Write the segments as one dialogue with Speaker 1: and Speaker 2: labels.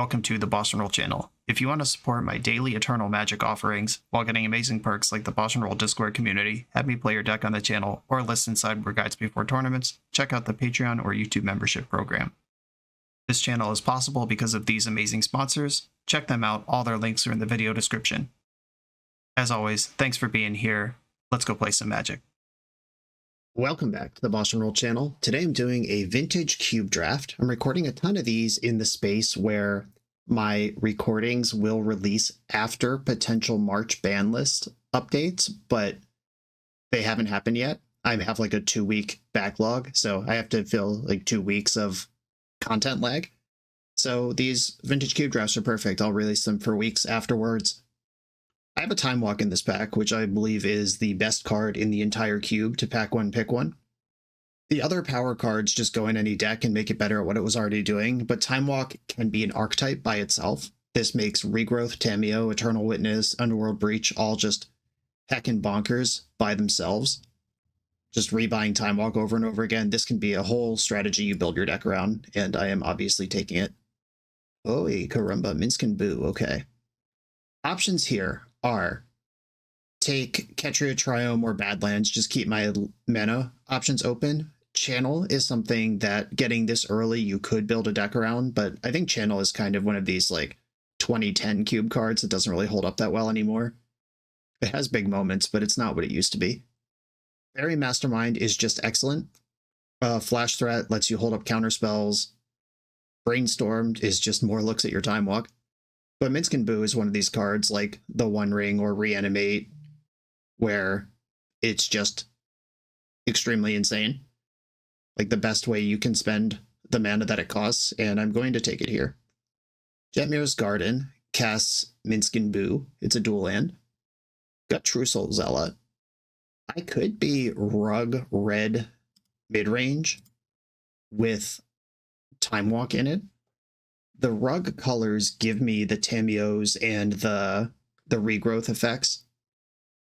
Speaker 1: welcome to the BoshNRoll channel. If you want to support my daily Eternal Magic offerings while getting amazing perks like the BoshNRoll Discord community, have me play your deck on the channel, or listen sideboard guides before tournaments, check out the Patreon or YouTube membership program. This channel is possible because of these amazing sponsors. Check them out, all their links are in the video description. As always, thanks for being here. Let's go play some Magic.
Speaker 2: Welcome back to the BoshNRoll channel. Today I'm doing a vintage cube draft. I'm recording a ton of these in the space where my recordings will release after potential March ban list updates, but they haven't happened yet. I have like a 2-week backlog, so I have to fill like 2 weeks of content lag. So these vintage cube drafts are perfect. I'll release them for weeks afterwards. I have a Time Walk in this pack, which I believe is the best card in the entire cube to pack one, pick one. The other power cards just go in any deck and make it better at what it was already doing, but Time Walk can be an archetype by itself. This makes Regrowth, Tamiyo, Eternal Witness, Underworld Breach all just heckin' bonkers by themselves. Just rebuying Time Walk over and over again. This can be a whole strategy you build your deck around, and I am obviously taking it. Oh, caramba, Minskin Boo, okay. Options here are take Ketria, Triome, or Badlands, just keep my mana options open. Channel is something that getting this early you could build a deck around, but I think Channel is kind of one of these like 2010 cube cards that doesn't really hold up that well anymore. It has big moments, but it's not what it used to be. Fairy Mastermind is just excellent. Flash Threat lets you hold up counter spells. Brainstormed is just more looks at your Time Walk. But Minskin Boo is one of these cards like the One Ring or Reanimate, where it's just extremely insane. Like the best way you can spend the mana that it costs, and I'm going to take it here. Jetmir's Garden casts Minskin Boo. It's a dual land. Got True Soul Zealot. I could be Rug Red mid-range with Time Walk in it. The rug colors give me the Tamiyos and the regrowth effects.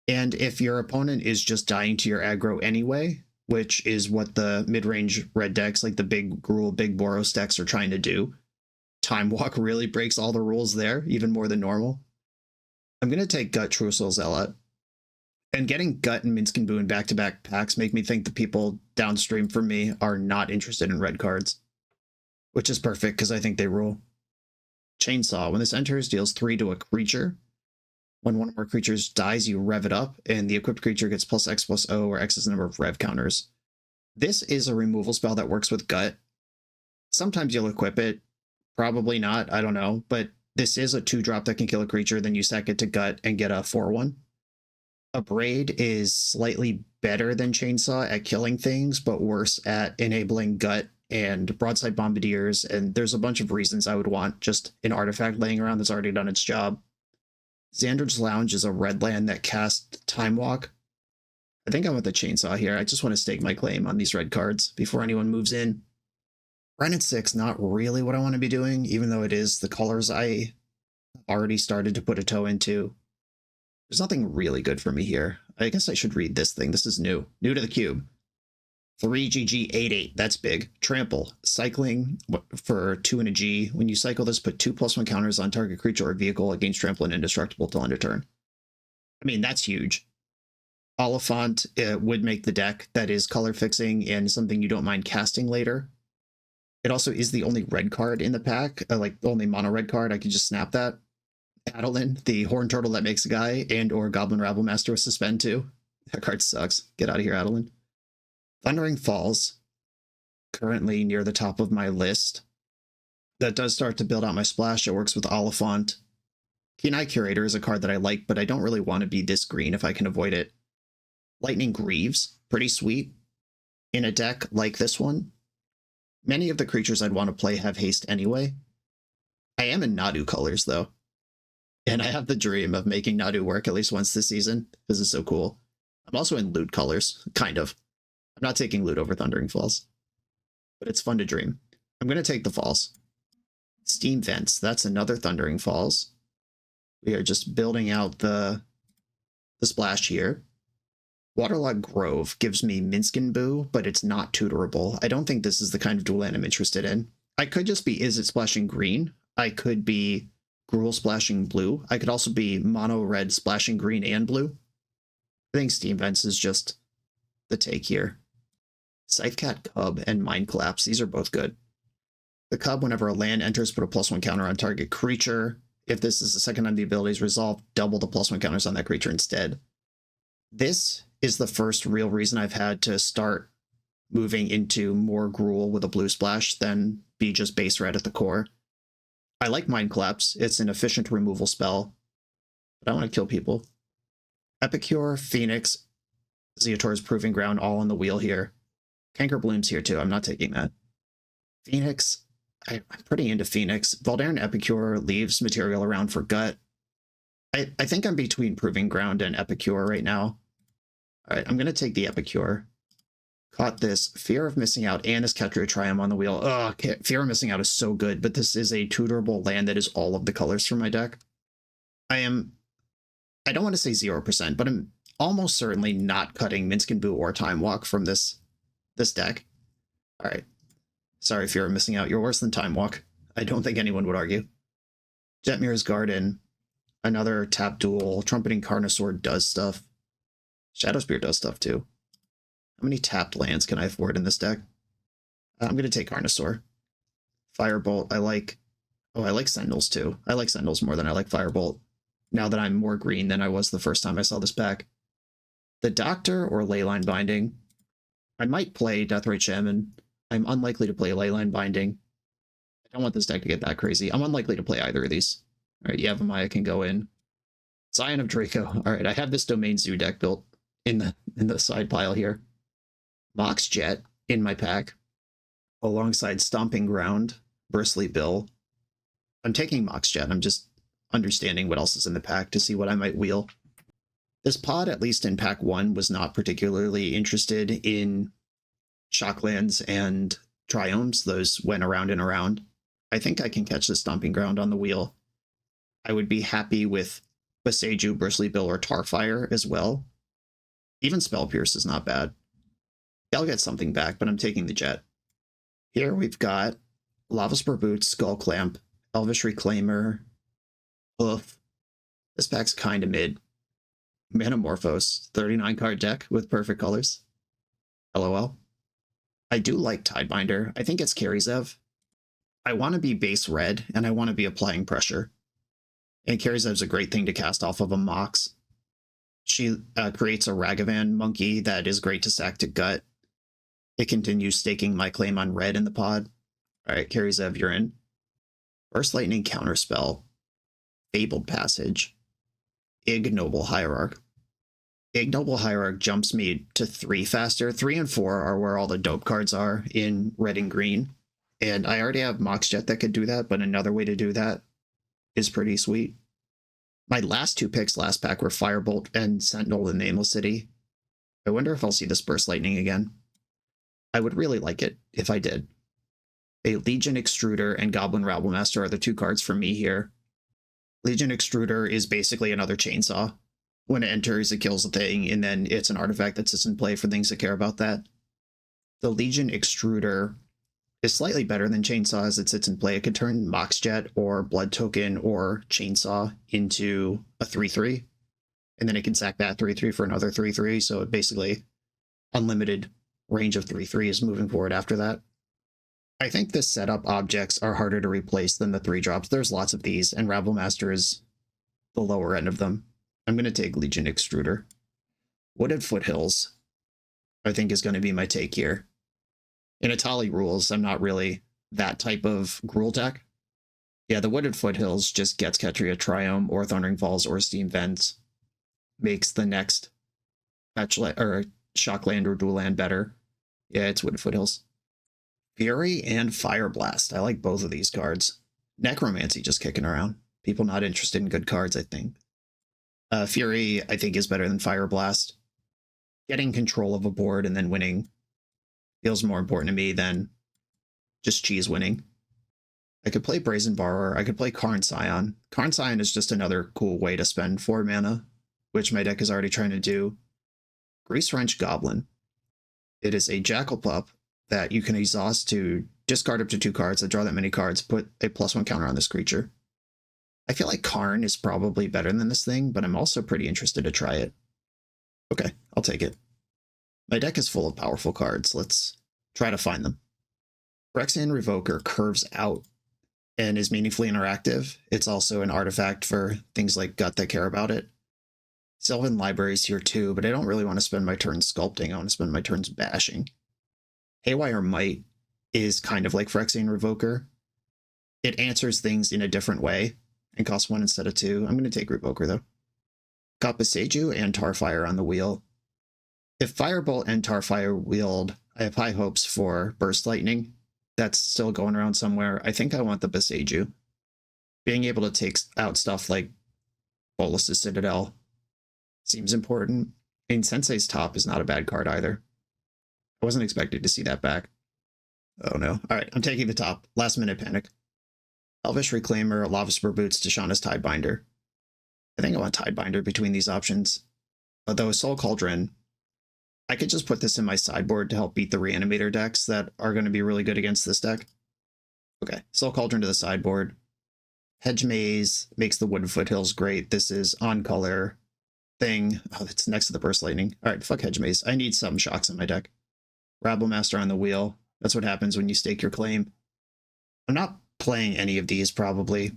Speaker 2: And if your opponent is just dying to your aggro anyway, which is what the mid-range red decks, like the big Gruul, big Boros decks are trying to do, Time Walk really breaks all the rules there, even more than normal. I'm going to take Gut True Soul Zealot. And getting Gut and Minskin Boo in back-to-back packs make me think the people downstream from me are not interested in red cards. Which is perfect, because I think they rule. Chainsaw. When this enters, deals 3 to a creature. When one or more creatures dies, you rev it up, and the equipped creature gets +X+O, or X is the number of rev counters. This is a removal spell that works with Gut. Sometimes you'll equip it. Probably not, I don't know. But this is a 2-drop that can kill a creature, then you sack it to Gut and get a 4/1. Abrade is slightly better than Chainsaw at killing things, but worse at enabling Gut and Broadside Bombardiers, and there's a bunch of reasons I would want just an artifact laying around that's already done its job. Xandrid's Lounge is a red land that casts Time Walk. I think I'm with the Chainsaw here. I just want to stake my claim on these red cards before anyone moves in. Renin 6, not really what I want to be doing, even though it is the colors I already started to put a toe into. There's nothing really good for me here. I guess I should read this thing. This is new to the cube. 3GG88, that's big. Trample, cycling for 2 and a G. When you cycle this, put 2+1 counters on target creature or vehicle against trample and indestructible till end of turn. I mean, that's huge. Oliphant would make the deck that is color fixing and something you don't mind casting later. It also is the only red card in the pack, like the only mono red card. I could just snap that. Adeline, the horn turtle that makes a guy, and or Goblin Rabblemaster with Suspend too. That card sucks. Get out of here, Adeline. Thundering Falls, currently near the top of my list. That does start to build out my splash. It works with Oliphant. Keen Eye Curator is a card that I like, but I don't really want to be this green if I can avoid it. Lightning Greaves, pretty sweet. In a deck like this one, many of the creatures I'd want to play have haste anyway. I am in Nadu colors, though. And I have the dream of making Nadu work at least once this season, because it's so cool. I'm also in Loot colors, kind of. I'm not taking Loot over Thundering Falls, but it's fun to dream. I'm going to take the Falls. Steam Vents, that's another Thundering Falls. We are just building out the splash here. Waterlogged Grove gives me Minskin Boo, but it's not tutorable. I don't think this is the kind of dual land I'm interested in. I could just be Is It Splashing Green? I could be Gruul splashing blue. I could also be mono red splashing green and blue. I think Steam Vents is just the take here. Scythecat Cub and Mind Collapse. These are both good. The Cub, whenever a land enters, put a +1 counter on target creature. If this is the second time the ability is resolved, double the +1 counters on that creature instead. This is the first real reason I've had to start moving into more Gruul with a blue splash than be just base red at the core. I like Mind Collapse. It's an efficient removal spell, but I want to kill people. Epicure, Phoenix, Zeotor's Proving Ground, all on the wheel here. Canker Bloom's here too. I'm not taking that. Phoenix, I'm pretty into Phoenix. Voldaren Epicure leaves material around for Gut. I think I'm between Proving Ground and Epicure right now. All right, I'm going to take the Epicure. Caught this. Fear of Missing Out and this Ketria Triumph on the wheel. Ugh, Fear of Missing Out is so good, but this is a tutorable land that is all of the colors from my deck. I don't want to say 0%, but I'm almost certainly not cutting Minsc & Boo or Time Walk from this deck. All right. Sorry, Fear of Missing Out. You're worse than Time Walk. I don't think anyone would argue. Jetmir's Garden. Another tap duel. Trumpeting Carnosaur does stuff. Shadowspear does stuff too. How many tapped lands can I afford in this deck? I'm going to take Carnosaur. Firebolt, I like Sentinels too. I like Sentinels more than I like Firebolt, now that I'm more green than I was the first time I saw this pack. The Doctor or Leyline Binding. I might play Deathrite Shaman. I'm unlikely to play Leyline Binding. I don't want this deck to get that crazy. I'm unlikely to play either of these. All right, Yavimaya can go in. Scion of Draco. All right, I have this Domain Zoo deck built in the side pile here. Mox Jet in my pack, alongside Stomping Ground, Bristly Bill. I'm taking Mox Jet. I'm just understanding what else is in the pack to see what I might wheel. This pod, at least in pack 1, was not particularly interested in Shocklands and Triomes. Those went around and around. I think I can catch the Stomping Ground on the wheel. I would be happy with Boseiju, Bristly Bill, or Tarfire as well. Even Spell Pierce is not bad. I'll get something back, but I'm taking the Jet. Here we've got Lavaspur Boots, Skull Clamp, Elvish Reclaimer, Hoof. This pack's kind of mid. Manamorphose, 39 card deck with perfect colors. LOL. I do like Tidebinder. I think it's Karizev. I want to be base red, and I want to be applying pressure. And Karizev's a great thing to cast off of a Mox. She creates a Ragavan monkey that is great to sack to Gut. It continues staking my claim on red in the pod. All right, Karizev, you're in. Burst Lightning Counterspell. Fabled Passage. Ignoble Hierarch. Ignoble Hierarch jumps me to 3 faster. 3 and 4 are where all the dope cards are in red and green. And I already have Mox Jet that could do that, but another way to do that is pretty sweet. My last 2 picks last pack were Firebolt and Sentinel in Nameless City. I wonder if I'll see this Burst Lightning again. I would really like it if I did. A Legion Extruder and Goblin Rabblemaster are the 2 cards for me here. Legion Extruder is basically another chainsaw. When it enters, it kills a thing, and then it's an artifact that sits in play for things that care about that. The Legion Extruder is slightly better than Chainsaw as it sits in play. It could turn Mox Jet or Blood Token or Chainsaw into a 3/3, and then it can sack that 3/3 for another 3/3, so it basically unlimited range of 3/3s moving forward after that. I think the setup objects are harder to replace than the 3-drops. There's lots of these, and Rabblemaster is the lower end of them. I'm going to take Legion Extruder. Wooded Foothills, I think, is going to be my take here. In Atali rules, I'm not really that type of Gruul deck. Yeah, the Wooded Foothills just gets Ketria Triome or Thundering Falls or Steam Vents. Makes the next Shockland or Dual Land better. Yeah, it's Wooded Foothills. Fury and Fire Blast. I like both of these cards. Necromancy just kicking around. People not interested in good cards, I think. Fury, I think, is better than Fire Blast. Getting control of a board and then winning feels more important to me than just cheese winning. I could play Brazen Borrower. I could play Karn Scion. Karn Scion is just another cool way to spend 4 mana, which my deck is already trying to do. Grease Wrench Goblin. It is a Jackal Pup that you can exhaust to discard up to 2 cards that draw that many cards, put a +1 counter on this creature. I feel like Karn is probably better than this thing, but I'm also pretty interested to try it. Okay, I'll take it. My deck is full of powerful cards. Let's try to find them. Phyrexian Revoker curves out and is meaningfully interactive. It's also an artifact for things like Gut that care about it. Sylvan Library's here too, but I don't really want to spend my turns sculpting. I want to spend my turns bashing. Haywire Might is kind of like Phyrexian Revoker. It answers things in a different way and costs 1 instead of 2. I'm going to take Revoker though. Got Boseiju and Tarfire on the wheel. If Firebolt and Tarfire wield, I have high hopes for Burst Lightning. That's still going around somewhere. I think I want the Boseiju. Being able to take out stuff like Bolas' Citadel seems important. And Sensei's Top is not a bad card either. I wasn't expecting to see that back. Oh no. Alright, I'm taking the top. Last minute panic. Elvish Reclaimer, Lava Spur Boots, Tishana's Tidebinder. I think I want Tidebinder between these options. Although Soul Cauldron, I could just put this in my sideboard to help beat the Reanimator decks that are going to be really good against this deck. Okay, Soul Cauldron to the sideboard. Hedge Maze makes the Wood Foothills great. This is on color thing. Oh, it's next to the Burst Lightning. All right, fuck Hedge Maze. I need some shocks in my deck. Rabblemaster on the wheel. That's what happens when you stake your claim. I'm not playing any of these probably.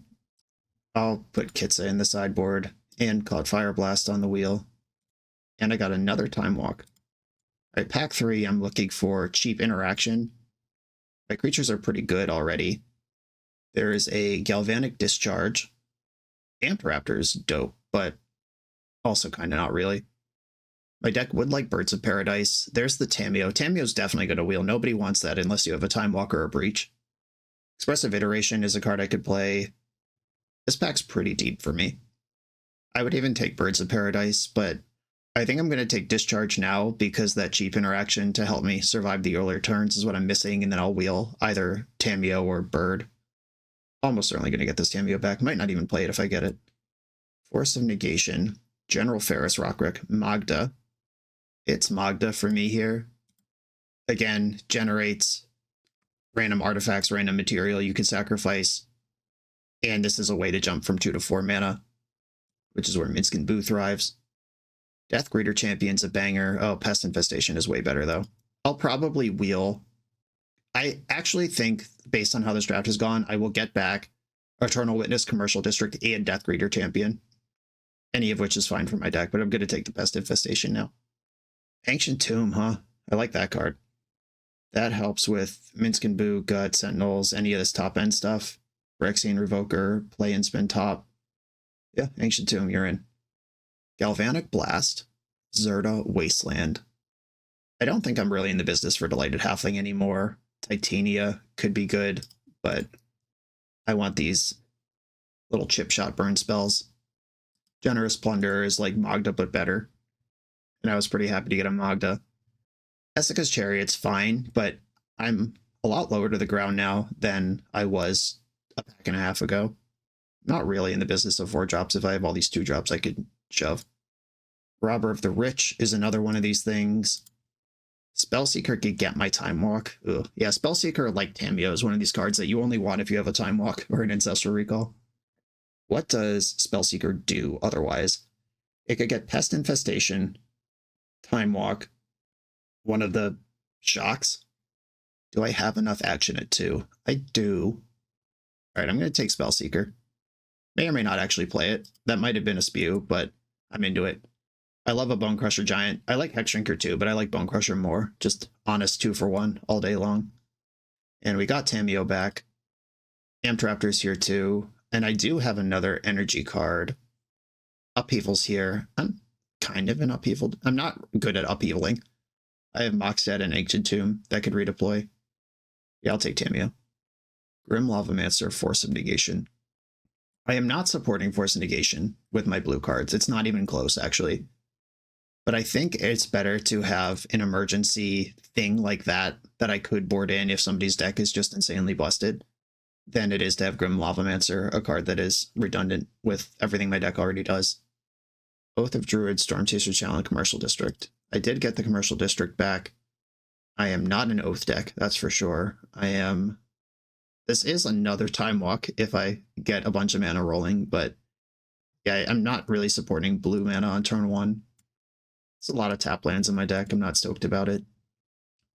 Speaker 2: I'll put Kitsa in the sideboard and Cloud Fire Blast on the wheel. And I got another Time Walk. All right, pack 3, I'm looking for cheap interaction. My creatures are pretty good already. There is a Galvanic Discharge. Amped Raptor's dope, but also kind of not really. My deck would like Birds of Paradise. There's the Tameo. Tameo's definitely going to wheel. Nobody wants that unless you have a Time Walker or Breach. Expressive Iteration is a card I could play. This pack's pretty deep for me. I would even take Birds of Paradise, but I think I'm going to take Discharge now because that cheap interaction to help me survive the earlier turns is what I'm missing, and then I'll wheel either Tameo or Bird. Almost certainly going to get this Tameo back. Might not even play it if I get it. Force of Negation, General Ferris Rockrick, Magda. It's Magda for me here. Again, generates random artifacts, random material you can sacrifice. And this is a way to jump from 2 to 4 mana, which is where Minsc and Boo thrives. Death Greeter Champion's a banger. Oh, Pest Infestation is way better, though. I'll probably wheel. I actually think, based on how this draft has gone, I will get back Eternal Witness, Commercial District, and Death Greeter Champion. Any of which is fine for my deck, but I'm going to take the Pest Infestation now. Ancient Tomb, huh? I like that card. That helps with Minsc and Boo, Gut, Sentinels, any of this top-end stuff. Phyrexian Revoker, play and spin top. Yeah, Ancient Tomb, you're in. Galvanic Blast, Zerda Wasteland. I don't think I'm really in the business for Delighted Halfling anymore. Titania could be good, but I want these little chip shot burn spells. Generous Plunder is like Magda, but better. And I was pretty happy to get a Magda. Essica's Chariot's fine, but I'm a lot lower to the ground now than I was a pack and a half ago. Not really in the business of 4 drops. If I have all these 2 drops, I could shove. Robber of the Rich is another one of these things. Spellseeker could get my Time Walk. Ugh. Yeah, Spellseeker, like Tameo, is one of these cards that you only want if you have a Time Walk or an Ancestral Recall. What does Spellseeker do otherwise? It could get Pest Infestation, Time Walk, one of the shocks. Do I have enough action at 2? I do. Alright, I'm going to take Spellseeker. May or may not actually play it. That might have been a spew, but I'm into it. I love a Bone Crusher Giant. I like Hex Shrinker too, but I like Bone Crusher more. Just honest 2 for 1 all day long. And we got Tameo back. Amped Raptor's here too. And I do have another energy card. Upheaval's here. I'm kind of an upheaval. I'm not good at upheavaling. I have Moxhead and Ancient Tomb that could redeploy. Yeah, I'll take Tameo. Grim Lavamancer, Force of Negation. I am not supporting Force of Negation with my blue cards. It's not even close, actually. But I think it's better to have an emergency thing like that I could board in if somebody's deck is just insanely busted, than it is to have Grim Lavamancer, a card that is redundant with everything my deck already does. Oath of Druid, Storm Chaser Challenge, Commercial District. I did get the Commercial District back. I am not an Oath deck, that's for sure. This is another Time Walk if I get a bunch of mana rolling, but yeah, I'm not really supporting blue mana on turn 1. There's a lot of tap lands in my deck. I'm not stoked about it.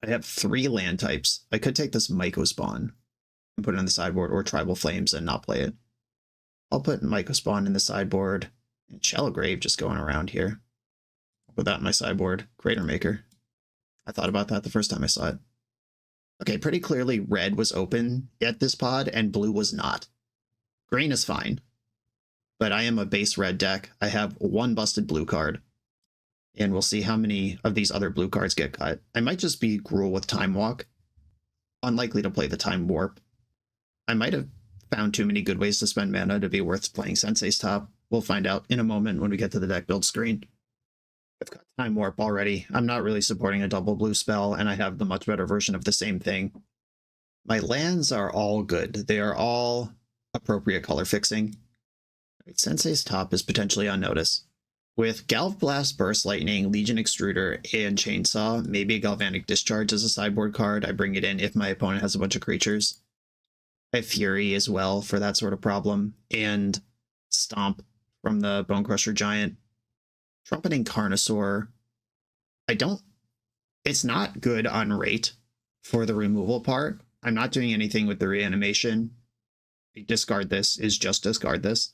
Speaker 2: I have 3 land types. I could take this Mycospawn and put it on the sideboard, or Tribal Flames and not play it. I'll put Mycospawn in the sideboard, and Shellgrave just going around here. I'll put that in my sideboard. Crater Maker. I thought about that the first time I saw it. Okay, pretty clearly red was open at this pod, and blue was not. Green is fine, but I am a base red deck. I have 1 busted blue card, and we'll see how many of these other blue cards get cut. I might just be Gruul with Time Walk. Unlikely to play the Time Warp. I might have found too many good ways to spend mana to be worth playing Sensei's Top. We'll find out in a moment when we get to the deck build screen. I've got Time Warp already. I'm not really supporting a double blue spell, and I have the much better version of the same thing. My lands are all good. They are all appropriate color fixing. Right, Sensei's Top is potentially on notice. With Galv Blast, Burst Lightning, Legion Extruder, and Chainsaw, maybe a Galvanic Discharge as a sideboard card. I bring it in if my opponent has a bunch of creatures. I have Fury as well for that sort of problem, and Stomp from the Bone Crusher Giant. Trumpeting Carnosaur. It's not good on rate for the removal part. I'm not doing anything with the reanimation. Discard this is just discard this.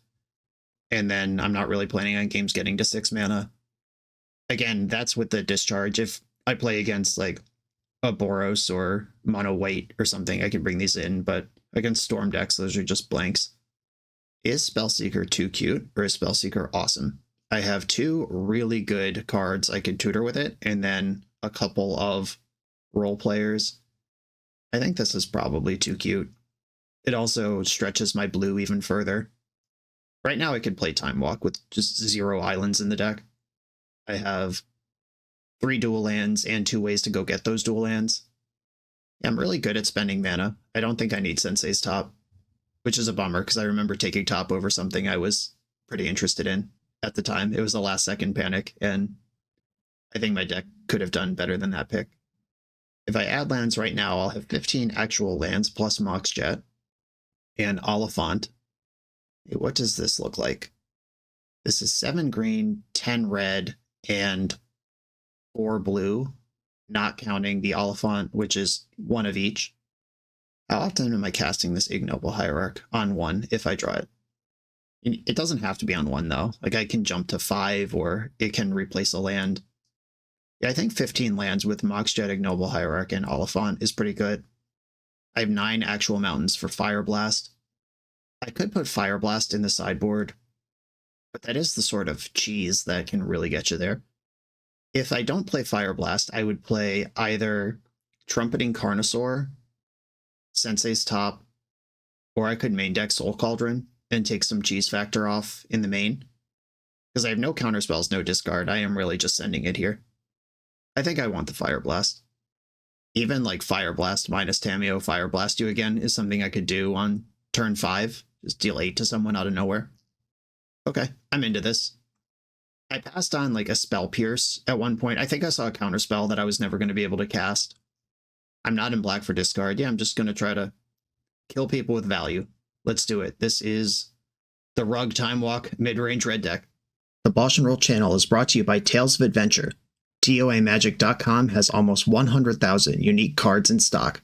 Speaker 2: And then I'm not really planning on games getting to 6 mana. Again, that's with the discharge. If I play against like a Boros or Mono White or something, I can bring these in, but against Storm decks, those are just blanks. Is Spellseeker too cute, or is Spellseeker awesome? I have 2 really good cards I could tutor with it, and then a couple of role players. I think this is probably too cute. It also stretches my blue even further. Right now I could play Time Walk with just 0 islands in the deck. I have 3 dual lands and 2 ways to go get those dual lands. Yeah, I'm really good at spending mana. I don't think I need Sensei's Top, which is a bummer because I remember taking top over something I was pretty interested in at the time. It was a last second panic, and I think my deck could have done better than that pick. If I add lands right now, I'll have 15 actual lands plus Mox Jet and Oliphant. Hey, what does this look like? This is 7 green, 10 red, and 4 blue, not counting the Oliphant, which is 1 of each. How often am I casting this Ignoble Hierarch? On 1, if I draw it. It doesn't have to be on 1, though. Like, I can jump to 5, or it can replace a land. Yeah, I think 15 lands with Mox Jet, Ignoble Hierarch, and Oliphant is pretty good. I have 9 actual mountains for Fire Blast. I could put Fire Blast in the sideboard, but that is the sort of cheese that can really get you there. If I don't play Fire Blast, I would play either Trumpeting Carnosaur, Sensei's Top, or I could main deck Soul Cauldron and take some cheese factor off in the main. Because I have no counterspells, no discard. I am really just sending it here. I think I want the Fire Blast. Even like Fire Blast minus Tameo, Fire Blast you again is something I could do on turn 5. Just deal 8 to someone out of nowhere. Okay, I'm into this. I passed on like a Spell Pierce at one point. I think I saw a counterspell that I was never going to be able to cast. I'm not in black for discard. Yeah, I'm just going to try to kill people with value. Let's do it. This is the Rug Time Walk mid-range red deck. The BoshNRoll channel is brought to you by Tales of Adventure. TOAMagic.com has almost 100,000 unique cards in stock.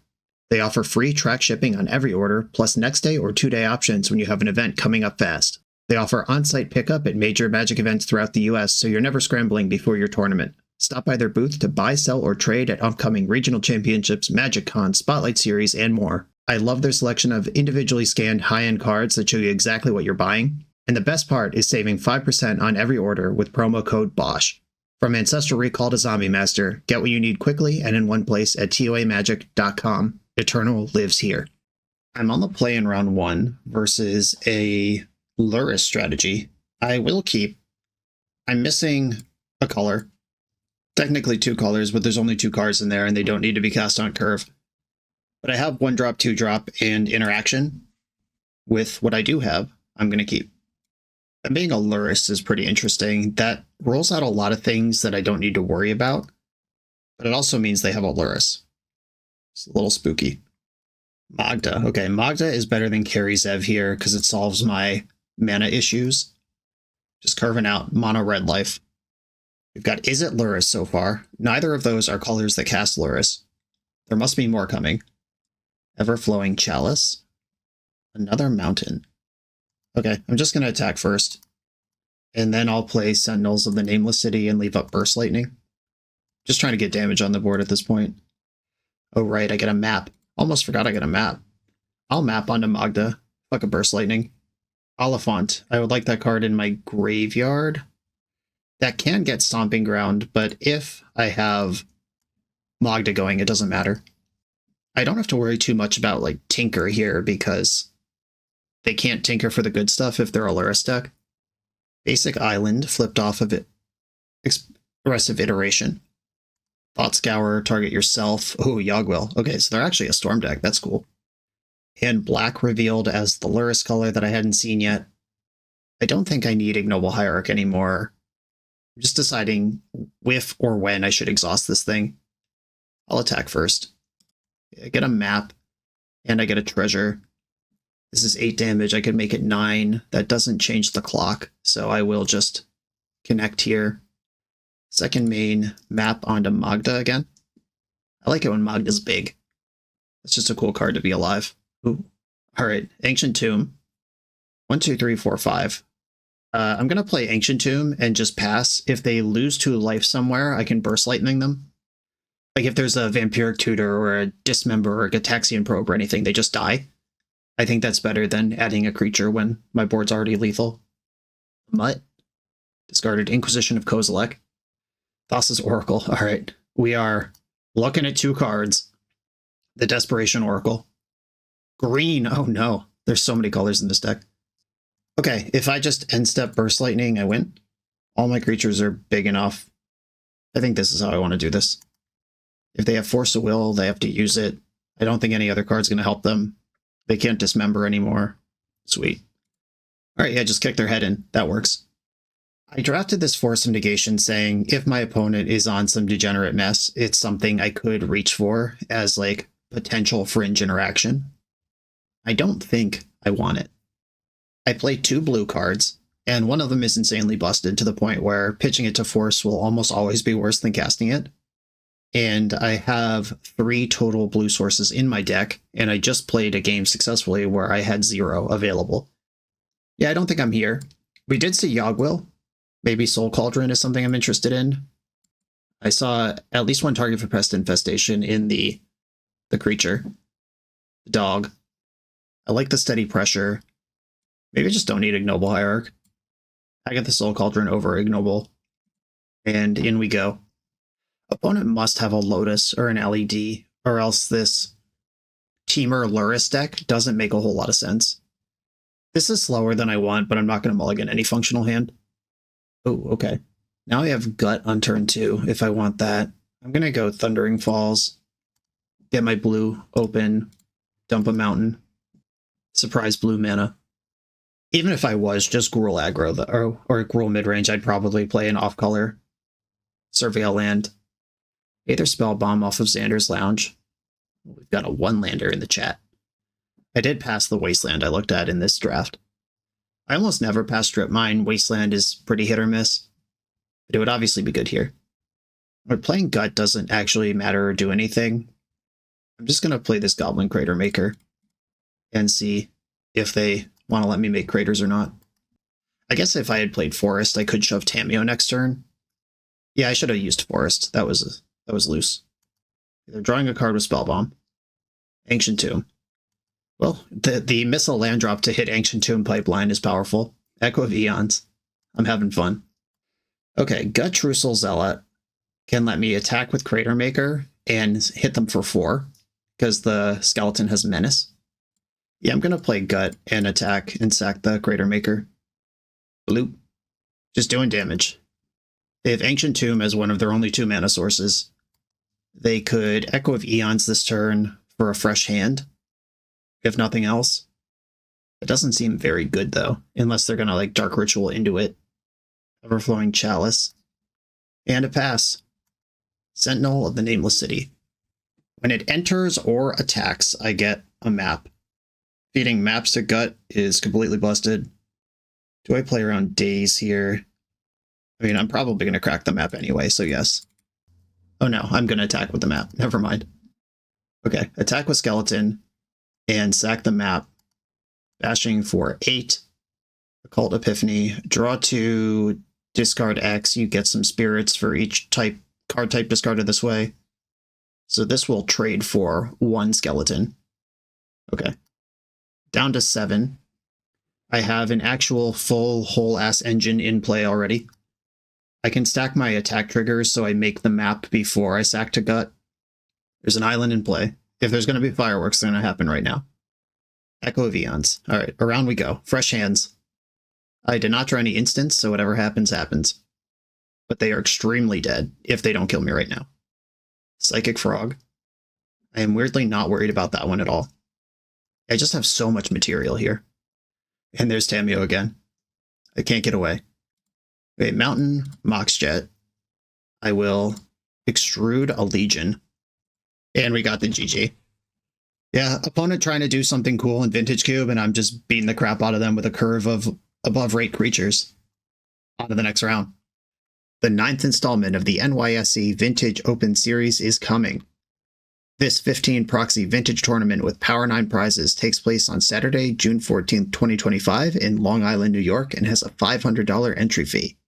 Speaker 2: They offer free track shipping on every order, plus next day or 2-day options when you have an event coming up fast. They offer on-site pickup at major Magic events throughout the US, so you're never scrambling before your tournament. Stop by their booth to buy, sell, or trade at upcoming regional championships, Magic Con, Spotlight Series, and more. I love their selection of individually scanned high-end cards that show you exactly what you're buying. And the best part is saving 5% on every order with promo code BOSH. From Ancestral Recall to Zombie Master, get what you need quickly and in one place at TOAMagic.com. Eternal lives here. I'm on the play in round 1 versus a Luris strategy. I will keep. I'm missing a color. Technically 2 colors, but there's only 2 cards in there and they don't need to be cast on curve. But I have 1-drop, 2-drop, and interaction. With what I do have, I'm going to keep. And being a Luris is pretty interesting. That rolls out a lot of things that I don't need to worry about. But it also means they have a Luris. It's a little spooky. Magda. Okay, Magda is better than Carry Zev here because it solves my mana issues. Just carving out mono red life. We've got Is It Luris so far. Neither of those are colors that cast Luris. There must be more coming. Ever-flowing Chalice. Another mountain. Okay, I'm just going to attack first. And then I'll play Sentinels of the Nameless City and leave up Burst Lightning. Just trying to get damage on the board at this point. Oh right, I get a map. Almost forgot I get a map. I'll map onto Magda. Fuck a Burst Lightning. Oliphant. I would like that card in my graveyard. That can get Stomping Ground, but if I have Magda going, it doesn't matter. I don't have to worry too much about like Tinker here because they can't Tinker for the good stuff if they're a Luris deck. Basic Island flipped off of it. Expressive Iteration. Thought Scour, target yourself. Oh, Yogwill. Okay, so they're actually a Storm deck. That's cool. And black revealed as the Luris color that I hadn't seen yet. I don't think I need Ignoble Hierarch anymore. I'm just deciding if or when I should exhaust this thing. I'll attack first. I get a map, and I get a treasure. This is 8 damage. I could make it 9. That doesn't change the clock, so I will just connect here. Second main, map onto Magda again. I like it when Magda's big. It's just a cool card to be alive. Ooh. Alright, Ancient Tomb. 1, 2, 3, 4, 5. I'm going to play Ancient Tomb and just pass. If they lose 2 life somewhere, I can Burst Lightning them. Like if there's a Vampiric Tutor or a Dismember or a Gataxian Probe or anything, they just die. I think that's better than adding a creature when my board's already lethal. Mutt. Discarded Inquisition of Kozilek. Thassa's Oracle. Alright, we are looking at 2 cards. The Desperation Oracle. Green. Oh no, there's so many colors in this deck. Okay, if I just end step Burst Lightning, I win. All my creatures are big enough. I think this is how I want to do this. If they have Force of Will, they have to use it. I don't think any other card's going to help them. They can't Dismember anymore. Sweet. Alright, yeah, just kick their head in. That works. I drafted this Force of Negation saying if my opponent is on some degenerate mess, it's something I could reach for as, like, potential fringe interaction. I don't think I want it. I play 2 blue cards, and one of them is insanely busted to the point where pitching it to Force will almost always be worse than casting it. And I have 3 total blue sources in my deck, and I just played a game successfully where I had 0 available. Yeah, I don't think I'm here. We did see Yogwill. Maybe Soul Cauldron is something I'm interested in. I saw at least 1 target for Pest Infestation in the creature. The dog. I like the steady pressure. Maybe I just don't need Ignoble Hierarch. I get the Soul Cauldron over Ignoble. And in we go. Opponent must have a Lotus or an LED, or else this Temur Luris deck doesn't make a whole lot of sense. This is slower than I want, but I'm not going to mulligan any functional hand. Oh, okay. Now I have Gut on turn 2, if I want that. I'm going to go Thundering Falls, get my blue open, dump a mountain, surprise blue mana. Even if I was just Gruul aggro, or Gruul midrange, I'd probably play an off-color Surveil land. Aether Spellbomb off of Xander's Lounge. We've got a 1-lander in the chat. I did pass the Wasteland I looked at in this draft. I almost never pass Strip Mine. Wasteland is pretty hit or miss, but it would obviously be good here. But playing Gut doesn't actually matter or do anything. I'm just going to play this Goblin Crater Maker and see if they want to let me make craters or not. I guess if I had played Forest, I could shove Tameo next turn. Yeah, I should have used Forest. That was loose. They're drawing a card with Spellbomb. Ancient Tomb. Well, the missile land drop to hit Ancient Tomb pipeline is powerful. Echo of Eons. I'm having fun. Okay, Gut Trussel Zealot can let me attack with Crater Maker and hit them for 4, because the skeleton has Menace. Yeah, I'm going to play Gut and attack and sack the Crater Maker. Bloop. Just doing damage. They have Ancient Tomb as one of their only 2 mana sources. They could Echo of Eons this turn for a fresh hand, if nothing else. It doesn't seem very good, though, unless they're going to, like, Dark Ritual into it. Everflowing Chalice. And a pass. Sentinel of the Nameless City. When it enters or attacks, I get a map. Feeding maps to Gut is completely busted. Do I play around days here? I mean, I'm probably going to crack the map anyway, so yes. Oh no, I'm going to attack with the map. Never mind. Okay, attack with Skeleton and sack the map. Bashing for 8. Occult Epiphany. Draw 2, discard X. You get some spirits for each card type discarded this way. So this will trade for 1 skeleton. Okay. Down to 7. I have an actual full whole-ass engine in play already. I can stack my attack triggers so I make the map before I sack to Gut. There's an island in play. If there's going to be fireworks, they're going to happen right now. Echo of Eons. All right, around we go. Fresh hands. I did not draw any instants, so whatever happens, happens. But they are extremely dead if they don't kill me right now. Psychic Frog. I am weirdly not worried about that one at all. I just have so much material here. And there's Tamio again. I can't get away. Wait, Mountain, Moxjet. I will extrude a Legion. And we got the GG. Yeah, opponent trying to do something cool in Vintage Cube, and I'm just beating the crap out of them with a curve of above rate creatures. On to the next round. The 9th installment of the NYSE Vintage Open Series is coming. This 15 proxy vintage tournament with Power 9 prizes takes place on Saturday, June 14th, 2025 in Long Island, New York, and has a $500 entry fee.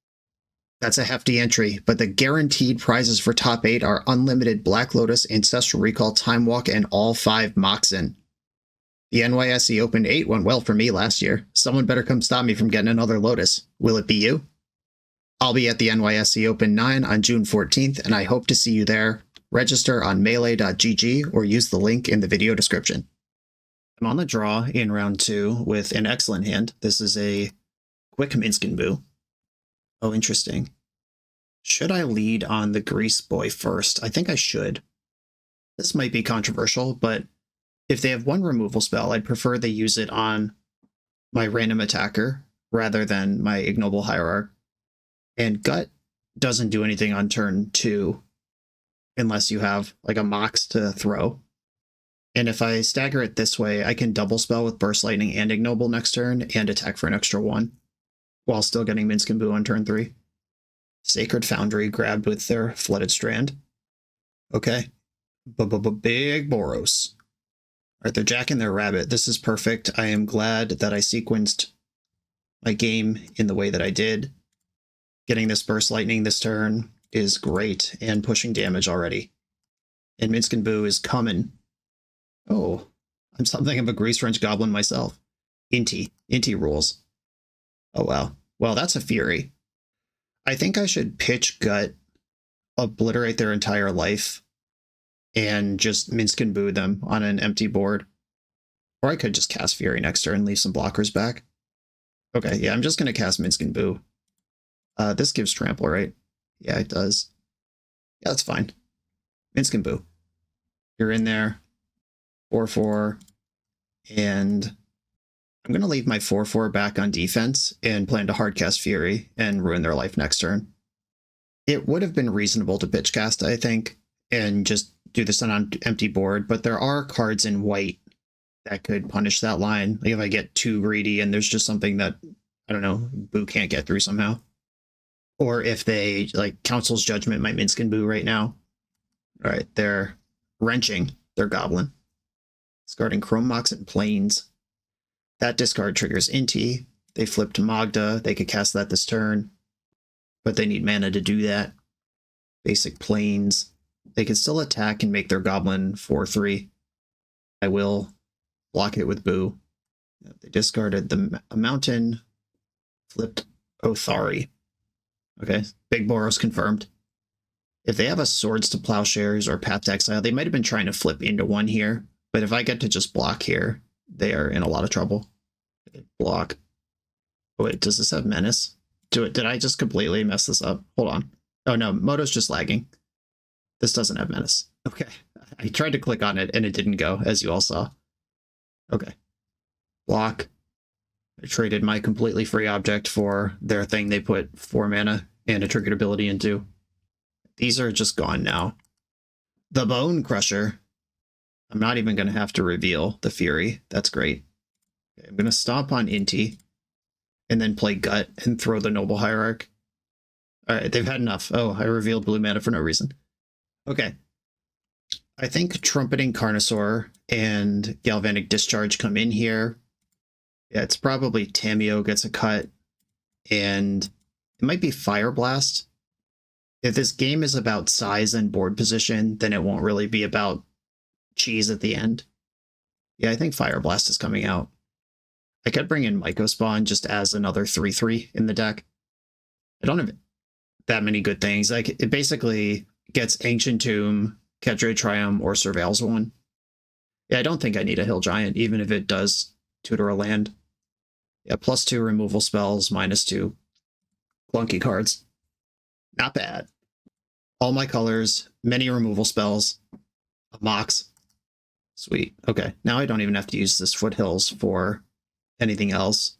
Speaker 2: That's a hefty entry, but the guaranteed prizes for top 8 are unlimited Black Lotus, Ancestral Recall, Time Walk, and all 5 Moxen. The NYSE Open 8 went well for me last year. Someone better come stop me from getting another Lotus. Will it be you? I'll be at the NYSE Open 9 on June 14th, and I hope to see you there. Register on melee.gg or use the link in the video description. I'm on the draw in round 2 with an excellent hand. This is a quick Minskin Boo. Oh, interesting. Should I lead on the Grease Boy first? I think I should. This might be controversial, but if they have 1 removal spell, I'd prefer they use it on my random attacker rather than my Ignoble Hierarch. And Gut doesn't do anything on turn 2 unless you have like a Mox to throw. And if I stagger it this way, I can double spell with Burst Lightning and Ignoble next turn and attack for an extra 1 while still getting Minskin Boo on turn 3. Sacred Foundry grabbed with their Flooded Strand. Okay. Big Boros. Alright, they're jacking their rabbit. This is perfect. I am glad that I sequenced my game in the way that I did. Getting this Burst Lightning this turn is great, and pushing damage already. And Minskin Boo is coming. Oh, I'm something of a Grease Wrench Goblin myself. Inti rules. Oh wow. Well, that's a Fury. I think I should pitch Gut, obliterate their entire life, and just Minskin Boo them on an empty board. Or I could just cast Fury next turn and leave some blockers back. Okay, yeah, I'm just going to cast Minskin Boo. This gives Trample, right? Yeah, it does. Yeah, that's fine. Minskin Boo. You're in there. 4/4. And I'm going to leave my 4/4 back on defense and plan to hardcast Fury and ruin their life next turn. It would have been reasonable to pitch cast, I think, and just do this on an empty board, but there are cards in white that could punish that line. Like if I get too greedy and there's just something that, I don't know, Boo can't get through somehow. Or if they, like, Council's Judgment might Minskin Boo right now. All right, they're wrenching their Goblin. Discarding Chrome Mox and Plains. That discard triggers Inti. They flip to Magda. They could cast that this turn, but they need mana to do that. Basic Plains. They can still attack and make their Goblin 4/3. I will block it with Boo. They discarded the Mountain. Flipped Othari. Okay, Big Boros confirmed. If they have a Swords to Plowshares or Path to Exile, they might have been trying to flip into 1 here. But if I get to just block here, they are in a lot of trouble. Block. Oh, wait, does this have Menace? Did I just completely mess this up? Hold on. Oh no, Moto's just lagging. This doesn't have Menace. Okay. I tried to click on it and it didn't go, as you all saw. Okay. Block. I traded my completely free object for their thing they put 4 mana and a triggered ability into. These are just gone now. The Bone Crusher. I'm not even going to have to reveal the Fury. That's great. Okay, I'm going to stomp on Inti and then play Gut and throw the Noble Hierarch. All right, they've had enough. Oh, I revealed blue mana for no reason. Okay. I think Trumpeting Carnosaur and Galvanic Discharge come in here. Yeah, it's probably Tamiyo gets a cut, and it might be Fire Blast. If this game is about size and board position, then it won't really be about cheese at the end. Yeah, I think Fire Blast is coming out. I could bring in Myco Spawn just as another 3/3 in the deck. I don't have that many good things. Like, it basically gets Ancient Tomb, Kedre Triumph, or Surveils one. Yeah, I don't think I need a Hill Giant, even if it does tutor a land. Yeah, +2 removal spells, -2 clunky cards. Not bad. All my colors, many removal spells, a Mox. Sweet. Okay, now I don't even have to use this Foothills for anything else.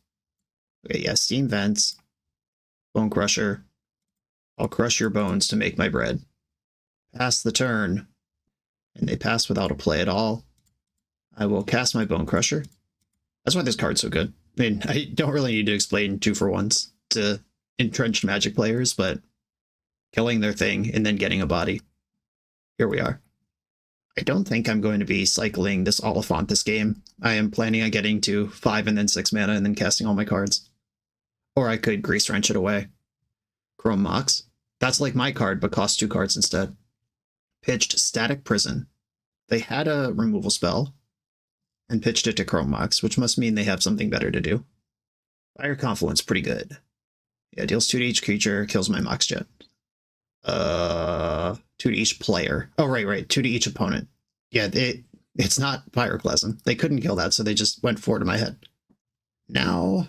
Speaker 2: Okay, yeah, Steam Vents, Bone Crusher. I'll crush your bones to make my bread. Pass the turn. And they pass without a play at all. I will cast my Bone Crusher. That's why this card's so good. I mean, I don't really need to explain 2-for-1s to entrenched Magic players, but killing their thing and then getting a body. Here we are. I don't think I'm going to be cycling this Oliphant this game. I am planning on getting to 5 and then 6 mana and then casting all my cards. Or I could Grease Wrench it away. Chrome Mox. That's like my card, but costs 2 cards instead. Pitched Static Prison. They had a removal spell and pitched it to Chrome Mox, which must mean they have something better to do. Fire Confluence, pretty good. Yeah, deals 2 to each creature, kills my Mox Jet. 2 to each player. Oh, right. 2 to each opponent. Yeah, it's not Pyroclasm. They couldn't kill that, so they just went 4 to my head. Now,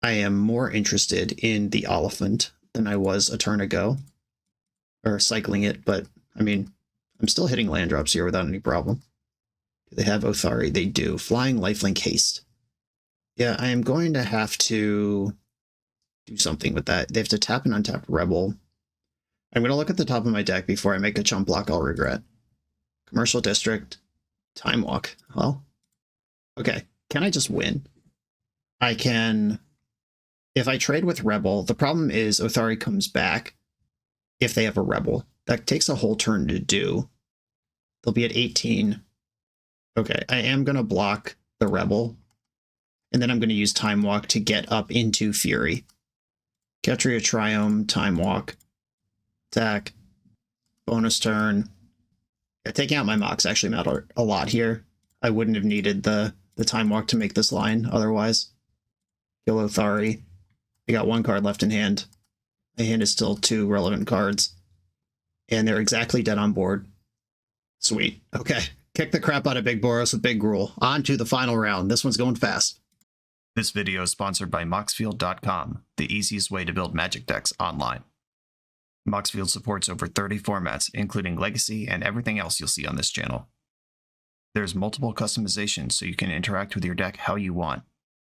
Speaker 2: I am more interested in the Oliphant than I was a turn ago. Or cycling it, but, I mean, I'm still hitting land drops here without any problem. Do they have Othari? They do. Flying Lifelink Haste. Yeah, I am going to have to do something with that. They have to tap and untap Rebel. I'm going to look at the top of my deck before I make a chump block I'll regret. Commercial District. Time Walk. Well, okay. Can I just win? I can... If I trade with Rebel, the problem is Othari comes back if they have a Rebel. That takes a whole turn to do. They'll be at 18. Okay, I am going to block the Rebel. And then I'm going to use Time Walk to get up into Fury. Ketria Triumph, Time Walk. Attack. Bonus turn. Yeah, taking out my Mox actually mattered a lot here. I wouldn't have needed the Time Walk to make this line otherwise. Kill Othari. I got 1 card left in hand. My hand is still 2 relevant cards. And they're exactly dead on board. Sweet. Okay. Kick the crap out of Big Boros with Big Gruul. On to the final round. This one's going fast.
Speaker 1: This video is sponsored by Moxfield.com, the easiest way to build Magic decks online. Moxfield supports over 30 formats, including Legacy and everything else you'll see on this channel. There's multiple customizations so you can interact with your deck how you want.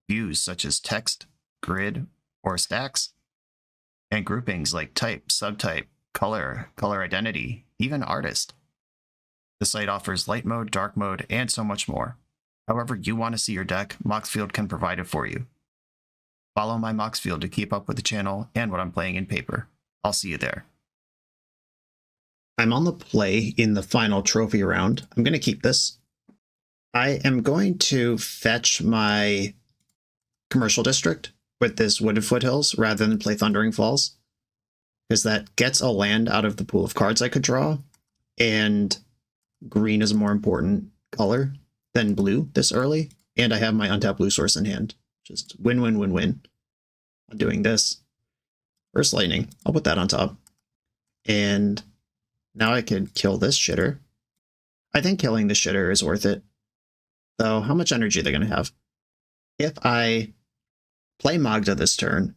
Speaker 1: Views such as text, grid, or stacks, and groupings like type, subtype, color, color identity, even artist. The site offers light mode, dark mode, and so much more. However you want to see your deck, Moxfield can provide it for you. Follow my Moxfield to keep up with the channel and what I'm playing in paper. I'll see you there.
Speaker 2: I'm on the play in the final trophy round. I'm going to keep this. I am going to fetch my Commercial District with this Wooded Foothills rather than play Thundering Falls, because that gets a land out of the pool of cards I could draw, and green is a more important color than blue this early, and I have my untapped blue source in hand. Just win-win-win-win. I'm doing this. First Lightning. I'll put that on top. And now I could kill this shitter. I think killing the shitter is worth it. Though, how much energy are they going to have? If I play Magda this turn,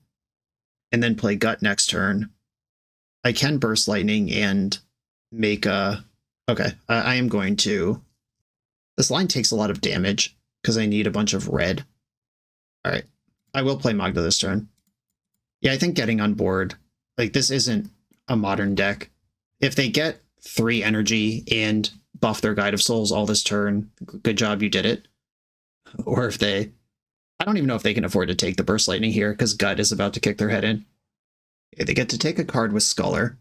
Speaker 2: and then play Gut next turn, I can Burst Lightning and make a... Okay, I am going to... This line takes a lot of damage, because I need a bunch of red. Alright, I will play Magda this turn. Yeah, I think getting on board... Like, this isn't a modern deck. If they get 3 energy and buff their Guide of Souls all this turn, good job, you did it. Or if they, I don't even know if they can afford to take the Burst Lightning here because Gut is about to kick their head in. Okay, they get to take a card with Sculler.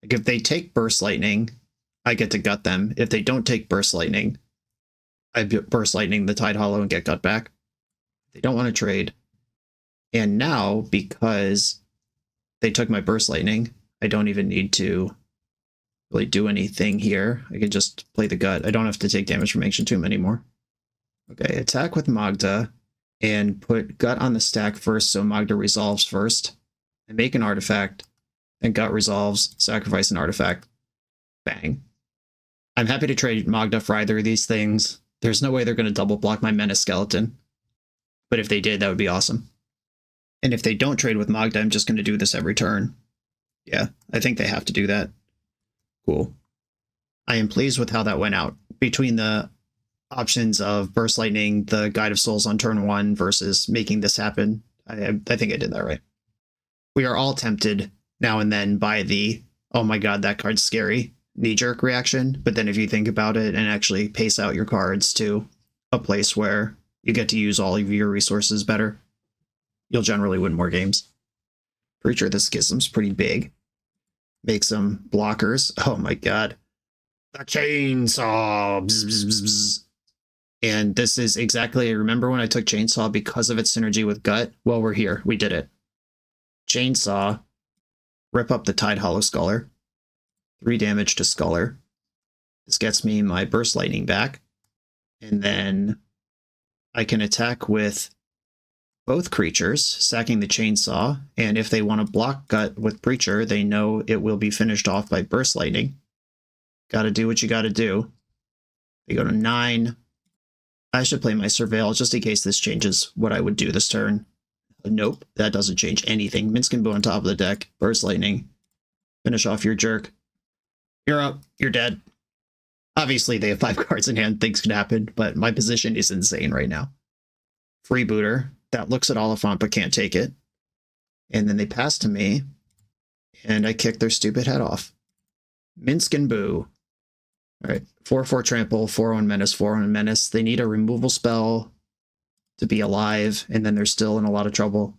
Speaker 2: Like if they take Burst Lightning, I get to gut them. If they don't take Burst Lightning, I Burst Lightning the Tide Hollow and get gut back. They don't want to trade. And now, because they took my Burst Lightning, I don't even need to really do anything here. I can just play the gut. I don't have to take damage from Ancient Tomb anymore. Okay, attack with Magda and put gut on the stack first so Magda resolves first. I make an artifact, and gut resolves, sacrifice an artifact. Bang. I'm happy to trade Magda for either of these things. There's no way they're going to double block my Menace Skeleton. But if they did, that would be awesome. And if they don't trade with Magda, I'm just going to do this every turn. Yeah, I think they have to do that. Cool. I am pleased with how that went out. Between the options of Burst Lightning, the Guide of Souls on turn 1 versus making this happen, I think I did that right. We are all tempted now and then by the, oh my god, that card's scary, knee-jerk reaction. But then if you think about it and actually pace out your cards to a place where you get to use all of your resources better, you'll generally win more games. Pretty sure this Schism's pretty big. Make some blockers. Oh my god. The Chainsaw! Bzz, bzz, bzz, bzz. And this is exactly, I remember when I took Chainsaw because of its synergy with Gut? Well, we're here. We did it. Chainsaw. Rip up the Tide Hollow Sculler. 3 damage to Sculler. This gets me my Burst Lightning back. And then I can attack with both creatures, sacking the Chainsaw, and if they want to block Gut with Preacher, they know it will be finished off by Burst Lightning. Gotta do what you gotta do. They go to 9. I should play my Surveil just in case this changes what I would do this turn. Nope, that doesn't change anything. Minsc and Boo on top of the deck. Burst Lightning. Finish off your jerk. You're up. You're dead. Obviously, they have 5 cards in hand. Things could happen, but my position is insane right now. Freebooter. That looks at Oliphant but can't take it. And then they pass to me, and I kick their stupid head off. Minsc and Boo. Alright, 4/4 Trample, 4/1 Menace, 4/1 Menace. They need a removal spell to be alive, and then they're still in a lot of trouble.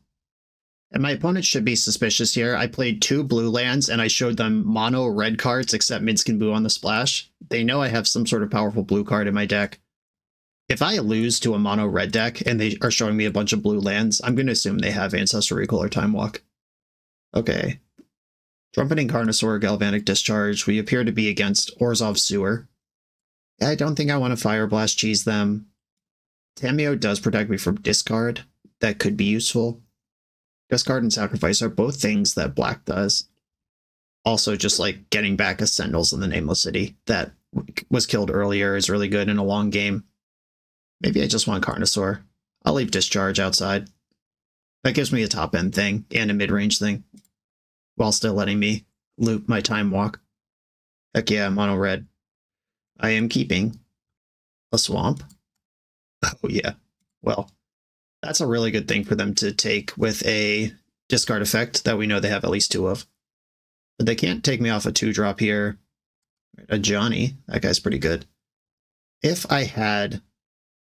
Speaker 2: And my opponent should be suspicious here. I played 2 blue lands, and I showed them mono red cards except Minsc and Boo on the splash. They know I have some sort of powerful blue card in my deck. If I lose to a mono red deck and they are showing me a bunch of blue lands, I'm going to assume they have Ancestral Recall or Time Walk. Okay. Trumpeting Carnosaur, Galvanic Discharge. We appear to be against Orzhov Sewer. I don't think I want to Fire Blast cheese them. Tamiyo does protect me from discard. That could be useful. Discard and Sacrifice are both things that Black does. Also, just like getting back Ascendals in the Nameless City that was killed earlier is really good in a long game. Maybe I just want Carnosaur. I'll leave Discharge outside. That gives me a top-end thing and a mid-range thing, while still letting me loop my Time Walk. Heck yeah, mono red. I am keeping a Swamp. Oh yeah. Well, that's a really good thing for them to take with a discard effect that we know they have at least 2 of. But they can't take me off a 2-drop here. A Johnny. That guy's pretty good. If I had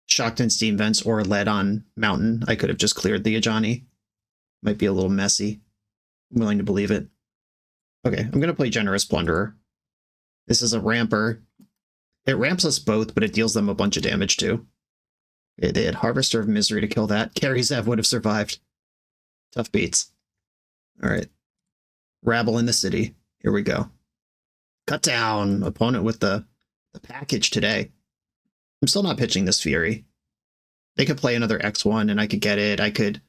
Speaker 2: Shocked Steam Vents or Lead on Mountain, I could have just cleared the Ajani. Might be a little messy. I'm willing to believe it. Okay, I'm going to play Generous Plunderer. This is a ramper. It ramps us both, but it deals them a bunch of damage too. Okay, they had Harvester of Misery to kill that. Carry Zev would have survived. Tough beats. Alright. Rabble in the city. Here we go. Cut down. Opponent with the package today. I'm still not pitching this Fury. They could play another X1 and I could get it. I could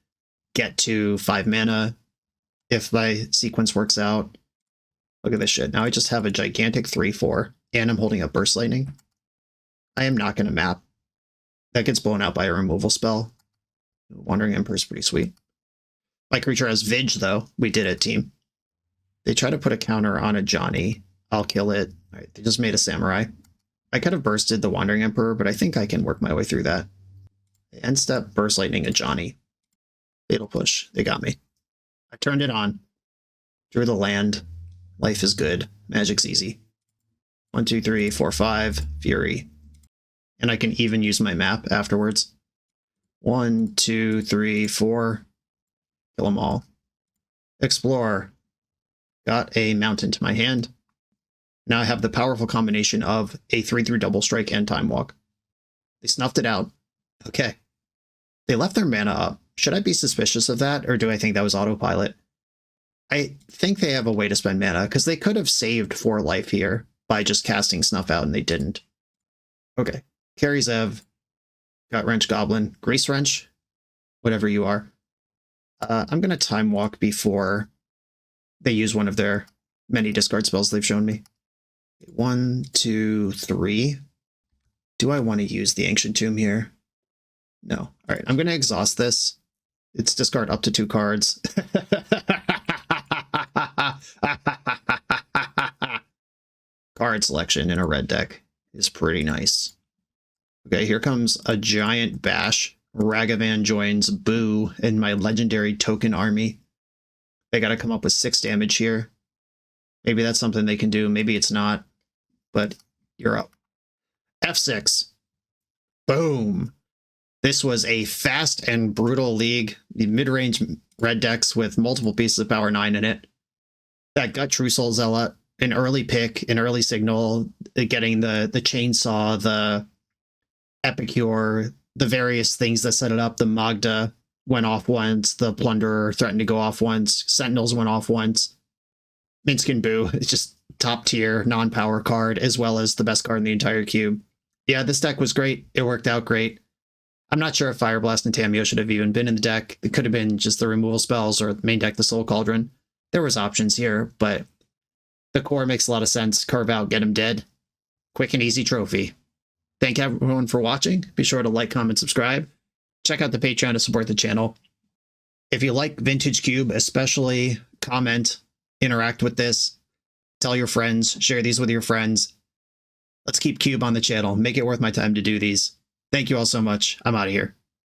Speaker 2: get to 5 mana if my sequence works out. Look at this shit. Now I just have a gigantic 3/4 and I'm holding up Burst Lightning. I am not going to map. That gets blown out by a removal spell. Wandering Emperor is pretty sweet. My creature has Vig though. We did it, team. They try to put a counter on a Johnny. I'll kill it. All right, they just made a Samurai. I could have bursted the Wandering Emperor, but I think I can work my way through that. End step, Burst Lightning a Johnny. Fatal Push. They got me. I turned it on. Drew the land. Life is good. Magic's easy. 1, 2, 3, 4, 5, Fury. And I can even use my map afterwards. 1, 2, 3, 4. Kill them all. Explore. Got a mountain to my hand. Now I have the powerful combination of a 3/3 double strike and time walk. They snuffed it out. Okay. They left their mana up. Should I be suspicious of that, or do I think that was autopilot? I think they have a way to spend mana, because they could have saved 4 life here by just casting Snuff out, and they didn't. Okay. Carry Zev. Got Wrench Goblin. Grease Wrench. Whatever you are. I'm going to Time Walk before they use one of their many discard spells they've shown me. 1, 2, 3. Do I want to use the Ancient Tomb here? No. All right, I'm going to exhaust this. It's discard up to 2 cards. Card selection in a red deck is pretty nice. Okay, here comes a giant bash. Ragavan joins Boo in my legendary token army. They got to come up with 6 damage here. Maybe that's something they can do. Maybe it's not. But you're up. F6. Boom. This was a fast and brutal league. The mid-range red decks with multiple pieces of power 9 in it. That got True Soul Zealot, an early pick, an early signal, getting the chainsaw, the Epicure, the various things that set it up. The Magda went off once. The Plunderer threatened to go off once. Sentinels went off once. Minskin Boo is just top tier non-power card, as well as the best card in the entire cube. Yeah, this deck was great. It worked out great. I'm not sure if Fire Blast and Tamiyo should have even been in the deck. It could have been just the removal spells or main deck the Soul Cauldron. There was options here, but the core makes a lot of sense. Curve out, get him dead. Quick and easy trophy. Thank everyone for watching. Be sure to like, comment, subscribe. Check out the Patreon to support the channel. If you like Vintage Cube, especially comment, interact with this, tell your friends, share these with your friends. Let's keep Cube on the channel. Make it worth my time to do these. Thank you all so much. I'm out of here.